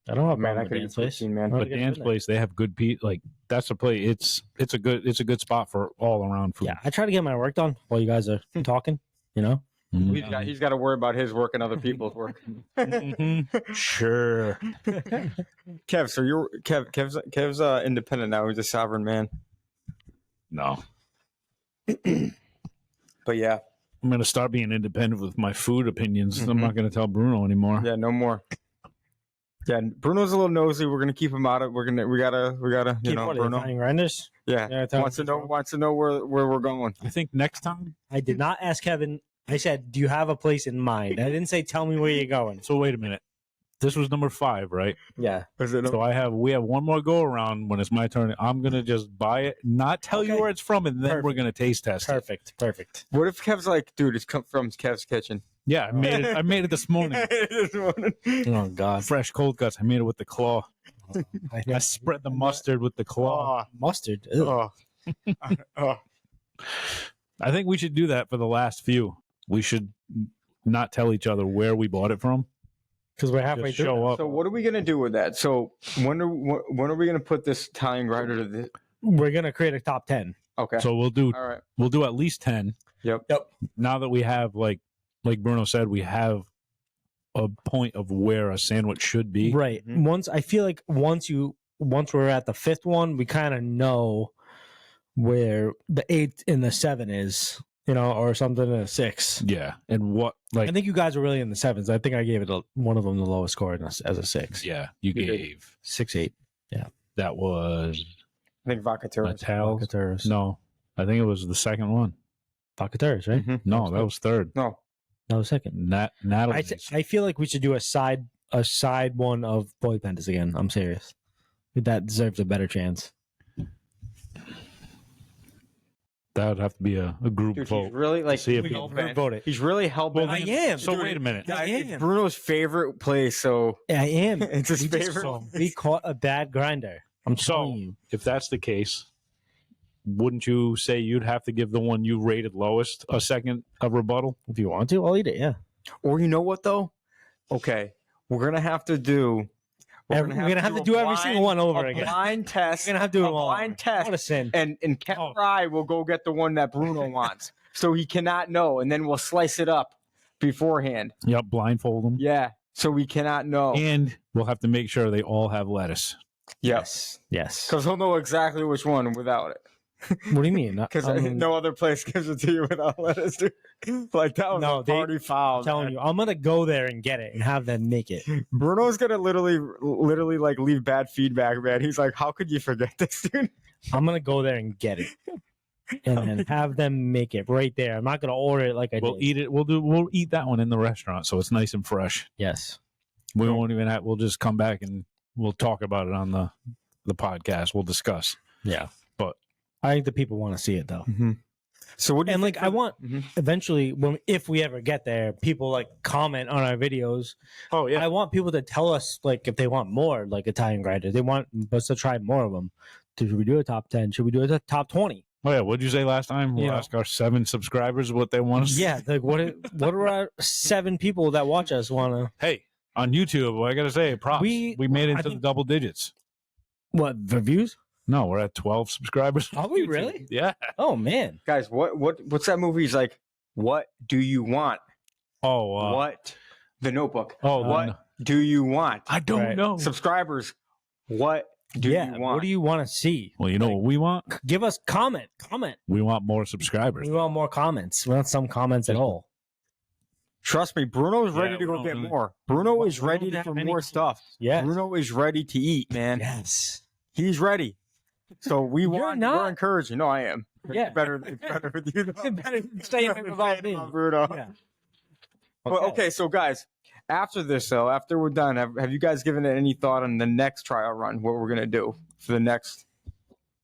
I don't know Man, I about could eat Dan's place. poutine, man. I don't But think I've Dan's been there. place, they have good like that's a place. It's a good spot for all around food. Yeah, I try to get my work done while you guys are talking. You know, Mhm. He's got to worry about his work and other people's work. Mhm. Sure. Kev, so Kev's independent now. He's a sovereign man. No. But yeah, I'm gonna start being independent with my food opinions. I'm Mhm. not gonna tell Bruno anymore. yeah, no more. Yeah, Bruno's a little nosy. We're gonna keep him out of. We gotta. You keep know, what, Bruno. Italian grinders. Yeah, Yeah, Italian wants to know where we're going. I think next time. I did not ask Kevin. I said, "Do you have a place in mind?" I didn't say, "Tell me where you're going." So wait a minute. This was number 5, right? Yeah. Is it? So we have one more go around when it's my turn. I'm gonna just buy it, not tell you Okay. where it's from, and then we're Perfect. gonna taste test it. Perfect. What if Kev's like, dude, it's come from Kev's kitchen? Yeah, I made it. I made it this morning. Oh God, Fresh cold cuts. I made it with the claw. I spread the mustard with the claw. mustard. Ew. Oh, oh. I think we should do that for the last few. We should not tell each other where we bought it from. Because we're halfway Just through. show up. So what are we gonna do with that? So when are we gonna put this Italian grinder to the? We're gonna create a top 10. Okay. So we'll do All right. at least 10. Yep. Now that we have like Bruno said, we have a point of where a sandwich should be. Right. Mhm. I feel like once we're at the 5th one, we kind of know where the 8th and the 7 is, or something in a 6. Yeah, and what I think you guys were really in the 7s. I think I gave it one of them the lowest score as a 6. yeah, you You did. gave 6-8. that was I think Vacateurs. Atwells. Vacateurs. No, I think it was the second one. Vacateurs, right? Mhm. No, that was third. No. That was second. Natalie's. I feel like we should do a side one of Boy Pandas again. I'm serious. That deserves a better chance. That would have to be a group Dude, vote. he's really like see if hell he- bent. vote it. He's really hell bent. I am. So Dude, wait a minute. I It's am. Bruno's favorite place, so I am. it's his We just- favorite. We caught a bad grinder. I'm telling So you. if that's the case, wouldn't you say you'd have to give the one you rated lowest a second of rebuttal? If you want to, I'll eat it. Yeah. Or you know what though? Okay, we're gonna have to do. We're gonna have to do every single one over again. Blind test. We're gonna have to do a it all. blind test. What a sin. And Ken Oh. Fry will go get the one that Bruno wants, so he cannot know, and then we'll slice it up beforehand. Yep, blindfold them. Yeah, so we cannot know. And we'll have to make sure they all have lettuce. Yes, Yes. because he'll know exactly which one without it. What do you mean? Because I mean, no other place gives it to you without lettuce. Dude. Like that was No, a they- party foul. I'm telling you, I'm gonna go there and get it and have them make it. Bruno's gonna literally like leave bad feedback, man. He's like, "How could you forget this, dude?" I'm gonna go there and get it, and then have them make it right there. I'm not gonna order it like I We'll did. eat it. We'll eat that one in the restaurant, so it's nice and fresh. Yes. We won't even have. We'll just come back and we'll talk about it on the podcast. We'll discuss. Yeah. But I think the people want to see it though. So what do you And think like, I want Mhm. eventually, if we ever get there, people like comment on our videos. oh I want people to tell us like if they want more like Italian grinders. They want us to try more of them. Should we do a top 10? Should we do a top 20? Oh yeah. What'd you say last time? We'll Yeah. ask our 7 subscribers what they want us. Yeah, like what are our 7 people that watch us want to? Hey, on YouTube, I gotta say, props. We- We made it I into the think- double digits. What reviews? No, we're at 12 subscribers. Are we really? Yeah. Oh man, guys? What's that movie? He's like, "What do you want? Oh. What? The Notebook. Oh. What do you want? I don't Right. know. Subscribers. What do yeah. you want? What do you want to see? Well, you know what we want? Give us comment. We want more subscribers. We want more comments. We want some comments at all. Trust me, Bruno's ready Yeah, to we go don't get really- more. Bruno is we ready don't have for any more stuff. Yes. Bruno is ready to eat, man. Yes. He's ready. So we You're want. not. We're encouraging. No, I am. Yeah. It's better with you. Though. Better stay without me. Bruno. Yeah. Well, okay, so guys, after this though, after we're done, have you guys given it any thought on the next trial run? What we're gonna do for the next?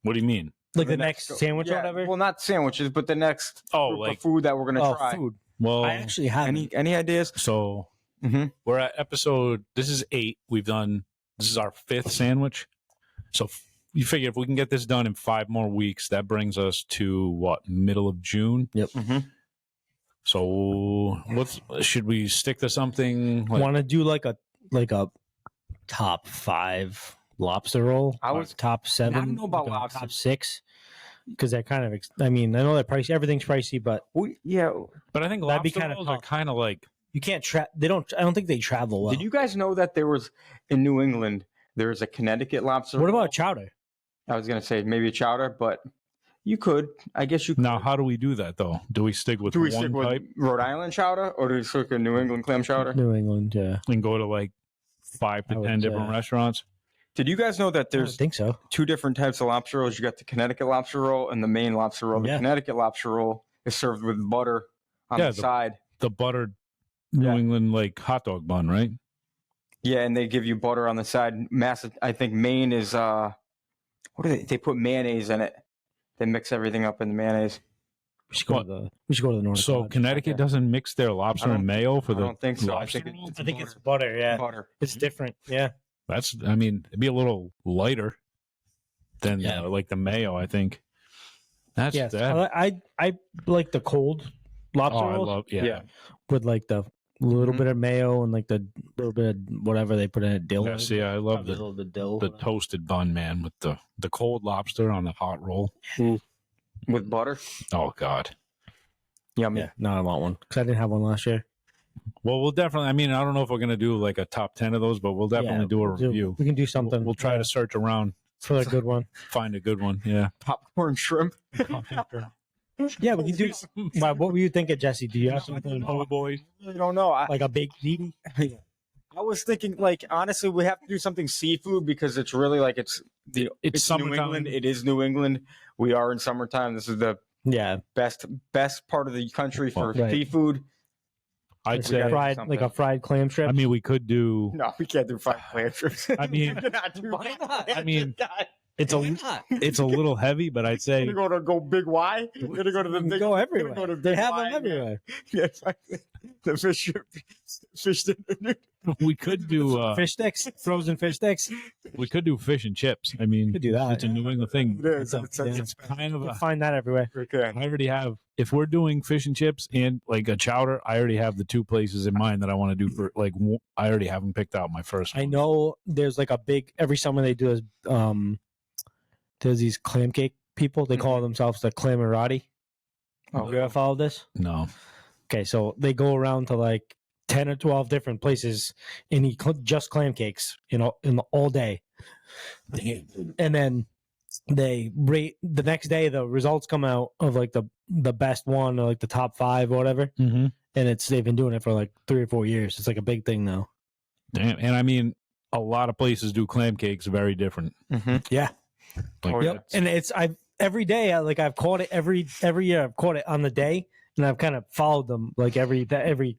What do you mean? Like the next sandwich or Yeah, whatever. Well, not sandwiches, but the next Oh, group like of food that we're gonna Oh, try. food. well, I actually have Any ideas? so Mhm. we're at episode. This is 8. We've done. This is our 5th sandwich. So you figure if we can get this done in 5 more weeks, that brings us to what, middle of June. Yep. Mhm. So what's should we stick to something? Like, Want to do like a top 5 lobster roll? I Or was- top 7. I don't know about like a lobster. Top 6. Because they're kind of. I mean, I know they're pricey. Everything's pricey, but Yeah. but I think That'd be lobster kinda rolls are tough. kind of like you can't They don't. I don't think they travel well. Did you guys know that there was in New England there was a Connecticut lobster? What roll? about chowder? I was gonna say maybe a chowder, but you could. I guess you could. now. How do we do that though? Do we stick with Do we one stick with type Rhode Island chowder or do we stick with New England clam chowder? New England. Yeah. and go to like 5 I to would 10 different say- restaurants? Did you guys know that I don't there's think so. 2 different types of lobster rolls? You got the Connecticut lobster roll and the Maine lobster roll. The Yeah. Connecticut lobster roll is served with butter on Yeah, the side. The buttered New Yeah. England like hot dog bun, right? Yeah, and they give you butter on the side. Massive. I think Maine is what do they? They put mayonnaise in it. They mix everything up in the mayonnaise. We should go to the north. So side. Connecticut doesn't mix their lobster I and mayo for I the don't think so. I lobster think roll? it's I think it's butter. butter. Yeah. Butter. It's different. Yeah. That's, I mean, it'd be a little lighter than Yeah. like the mayo, I think. That's Yes. that. I like the cold lobster Oh, I roll love, yeah. Yeah. with like the little Mhm. bit of mayo and like the little bit of whatever they put in it. Dill. Yeah, see, I love Probably a little bit dill. the toasted bun, man, with the cold lobster on the hot roll. With butter. Oh, God. Yummy. Yeah. No, I want one because I didn't have one last year. Well, we'll definitely, I mean, I don't know if we're going to do like a top 10 of those, but we'll definitely do a review. We can do We'll, something. we'll try to search around, for a good one. find a good one. Yeah. Popcorn shrimp. Yeah, we can do. Wow, what were you thinking, Jesse? Do you have something Oh, boy. I really don't know. like a baked ziti? I was thinking, like, honestly, we have to do something seafood because it's really like it's It's New summertime. England. It is New England. We are in summertime. This is the Yeah, best part of the country for Right. seafood. I'd like say, a fried, something. like a fried clam strip. I mean, we could do, No, we can't do fried clam strips. I mean, We cannot do Why fried not? clam I mean, strips, guys. It's a little heavy, but I'd say You're gonna go big Y. You're gonna go to the big. Go you're everywhere. gonna go to They big have Y, them everywhere. Yeah, exactly. The fish dinner. we could do Fish sticks, frozen fish sticks. we could do fish and chips. I mean, Could do that. It's a New England thing. It is. It's kind of You'll a. find that everywhere. Okay. I already have. If we're doing fish and chips and like a chowder, I already have the two places in mind that I want to do for like. I already have them picked out. My first. I ones. know there's like a big every summer they do is there's these clam cake people. They call themselves the Clamarati. Oh, Have you ever followed this? No. Okay, so they go around to like 10 or 12 different places and eat just clam cakes, in all day. And then they rate the next day. The results come out of like the best one or like the top 5 or whatever. Mm-hmm. And they've been doing it for like 3 or 4 years. It's like a big thing now. Damn. And I mean, a lot of places do clam cakes very different. Mm-hmm. Yeah. Like, Oh, Yep. And every day, I've caught it every year. I've caught it on the day, and I've kind of followed them like every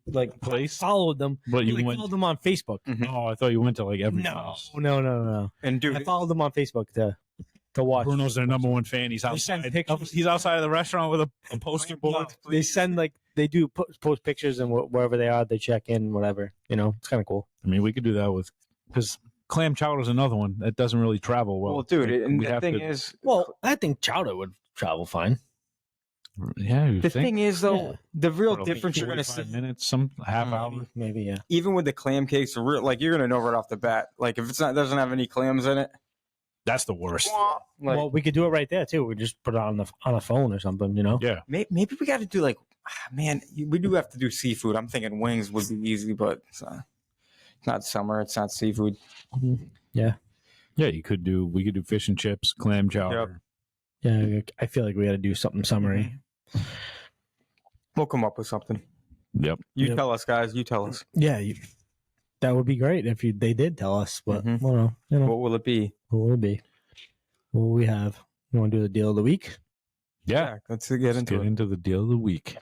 like place? followed them. But you Like, went. followed them on Facebook. Oh, I thought you went to like every. No, place. no. And dude, I followed them on Facebook to watch. Bruno's their number one fan. He's send outside. pictures. He's outside of the restaurant with a poster board. They send like they do post pictures and wherever they are, they check in, whatever. It's kind of cool. I mean, we could do that with because clam chowder is another one that doesn't really travel well. well, dude, Like, and we the have thing to- is, Well, I think chowder would travel fine. yeah. You the think? thing is though, Yeah. the real It'll be difference you're gonna see, 45 minutes, some half hour. Maybe yeah. even with the clam cakes, the real like you're gonna know right off the bat. Like if doesn't have any clams in it, That's the worst. like Well, we could do it right there too. We just put it on a phone or something. Yeah. maybe we got to do like, man, we do have to do seafood. I'm thinking wings would be easy, but it's not summer. It's not seafood. Yeah, we could do fish and chips, clam chowder. Yeah, I feel like we got to do something summary. We'll come up with something. Yep. You Yep. tell us, guys. You tell us. Yeah, that would be great if they did tell us. But Mhm. well, What will it be? what will it be? What will we have? You want to do the deal of the week? Yeah. Let's get Let's into get it. into the deal of the week.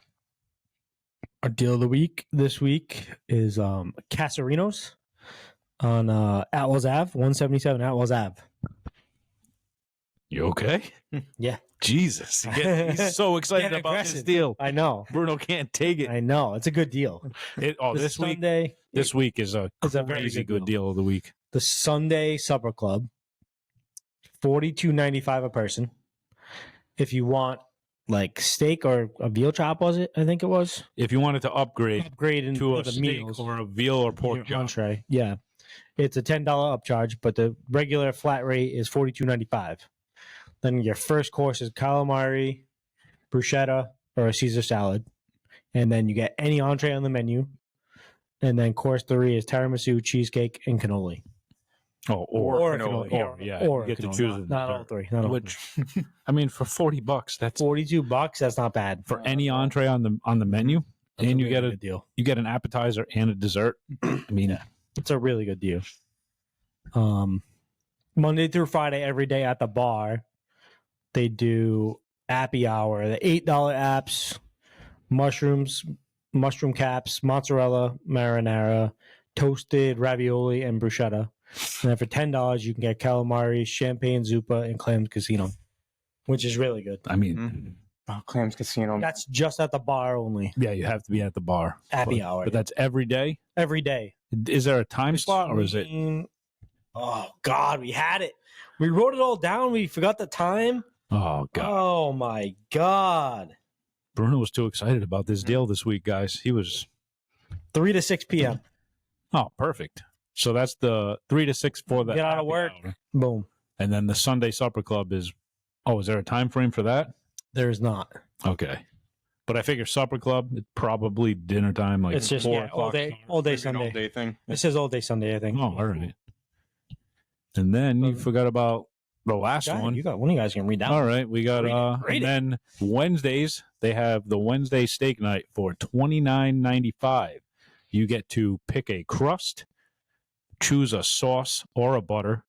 Our deal of the week this week is Cassarino's on Atwells Ave, 177 Atwells Ave. You okay? Yeah. Jesus. He's so excited Get about this aggressive. deal. I know. Bruno can't take it. I know. It's a good deal. This week. Sunday, This week is a It's a very crazy good good deal of the week. the Sunday Supper Club, $42.95 a person. If you want like steak or a veal chop, was it? I think it was. If you wanted to upgrade Upgrade into to a the steak meals or a veal or pork your chop, entree. Yeah, it's a $10 upcharge, but the regular flat rate is $42.95. Then your first course is calamari, bruschetta, or a Caesar salad, and then you get any entree on the menu. And then course 3 is tiramisu, cheesecake, and cannoli. or cannoli. Or, yeah, or you get to cannoli. choose the Not all dessert. three. Not all Which, three. I mean, for $40, that's $42. That's not bad for any entree on the menu, That's and a you really get good deal. you get an appetizer and a dessert. I mean, It's a really good deal. Monday through Friday, every day at the bar, they do appy hour. The $8 apps, mushrooms, mushroom caps, mozzarella, marinara, toasted ravioli, and bruschetta. And then for $10, you can get calamari, champagne zuppa, and clam casino, which is really good. I mean, Oh, Clams Casino. That's just at the bar only. yeah, you have to be at the bar. Happy but, hour. But that's every day. Every day. Is there a time slot or is it? Oh, God, we had it. We wrote it all down. We forgot the time. Oh God, Oh, my God. Bruno was too excited about this deal this week, guys. He was 3 to 6 p.m. perfect. So that's the 3 to 6 for the Get out of happy work. hour. Boom. And then the Sunday supper club is. Oh, is there a time frame for that? There's not. Okay, but I figure supper club it's probably dinner time. Like It's just 4 all o'clock. day, all day Maybe an Sunday. all-day thing. It says all day Sunday, I think. Oh, all right. And then you forgot about the last God, one. you got one of you guys can read that. All one. right, we got Rate it. and then Wednesdays they have the Wednesday steak night for $29.95. You get to pick a crust, choose a sauce or a butter,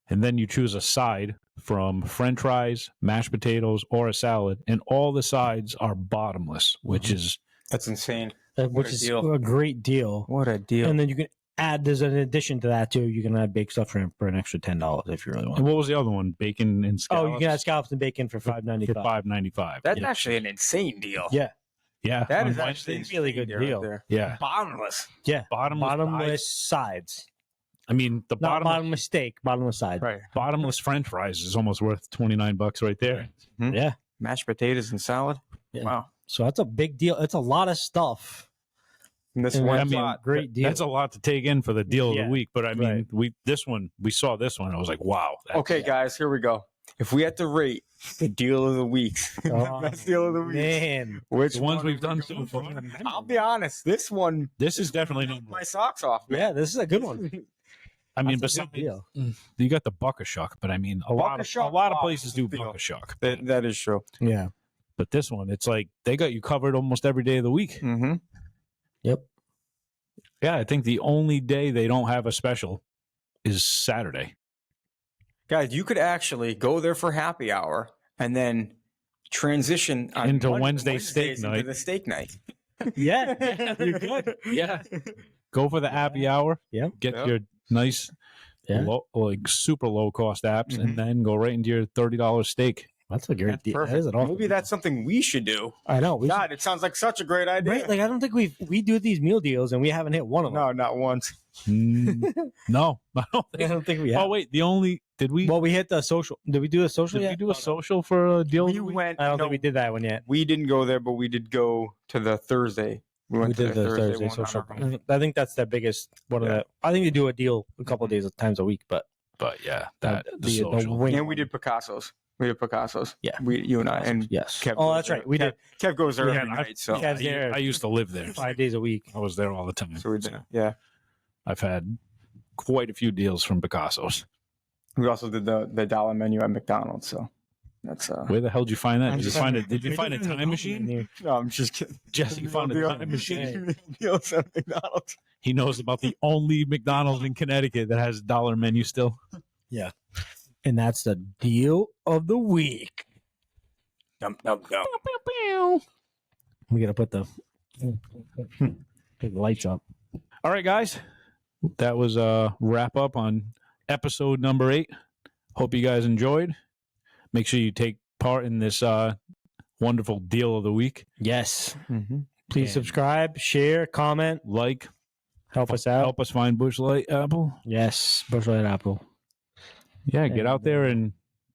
and then you choose a side from French fries, mashed potatoes, or a salad, and all the sides are bottomless, which is That's insane. Which a is deal. a great deal. What a deal. And then you can there's an addition to that too. You can add baked stuffed shrimp for an extra $10 if you really want. And what was the other one? Bacon and scallops? Oh, you can add scallops and bacon for $5.95. For $5.95. That's actually an insane deal. Yeah. Yeah. That on is actually Wednesdays. really good insane deal. right there. Yeah. Bottomless. Yeah. Bottomless sides. I mean, the Not bottomless steak, bottomless side. Right. bottomless French fries is almost worth $29 right there. Yeah. Mashed potatoes and salad. Yeah. Wow. So that's a big deal. It's a lot of stuff. And this And one I mean, spot. Great deal. That's a lot to take in for the deal of Yeah. the week. But I mean, Right. we saw this one. I was like, wow. Okay, guys, here we go. If we had to rate the deal of the week, the Oh, best deal of the week, man. which The ones one we've would we done go so for? far. I'll be honest, this one This is definitely took number my one. socks off, man. Yeah, this is a good one. I mean, That's a besides, good deal. you got the buckashuck, but I mean, a lot Buckashuck, of oh, places do deal. buckashuck. That is true. Yeah. But this one, it's like they got you covered almost every day of the week. Mm-hmm. Yep. Yeah, I think the only day they don't have a special is Saturday. Guys, you could actually go there for happy hour and then transition on Into Wednesday Wednesday steak Wednesdays into night. the steak night. Yeah. You're good. Yeah. Go for the happy hour. Yeah. Get Yeah. your nice, Yeah. low, like super low cost apps, Mhm. and then go right into your $30 steak. That's a great That's deal. perfect. That is an awesome Maybe that's something we should do. deal. I know. We should- God, it sounds like such a great idea. right? Like I don't think we do these meal deals and we haven't hit one of them. No, not once. No, I don't I think. don't think we have. Oh wait, did we? Well, we hit the social. Did we do a social Did yet? we do a social for a deal? We went. I don't no, think we did that one yet. We didn't go there, but we did go to the Thursday. We went We to did the Thursday one on social. our own. I think that's the biggest one of Yeah. the. I think we do a deal a couple of days times a week, but But yeah, that the the social. wing And we one. did Picasso's. We did Picasso's. Yeah. You and I. And Yes. Kev Oh, goes that's there. right. We did Kev goes there Yeah, every I- night. So, Kev- there. I used to live there. 5 days a week. I was there all the time. so we did. Yeah. I've had quite a few deals from Picasso's. We also did the dollar menu at McDonald's. So that's Where the hell did you find that? I'm Did you just- find it? Did you find a time machine? No, I'm just kidding. Jesse found a Deal- time machine. Deals at McDonald's. He knows about the only McDonald's in Connecticut that has a dollar menu still. And that's the deal of the week. Dum, dum, dum. We gotta put the lights up. All right, guys. That was a wrap up on episode number 8. Hope you guys enjoyed. Make sure you take part in this wonderful deal of the week. Yes. Mm-hmm. Please And- subscribe, share, comment, Like, help us out. help us find Bush Light Apple. Yes, Bushlight Apple. Yeah, get out there and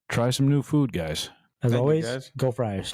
try some new food, guys. As Thank you, always, guys. go Friars.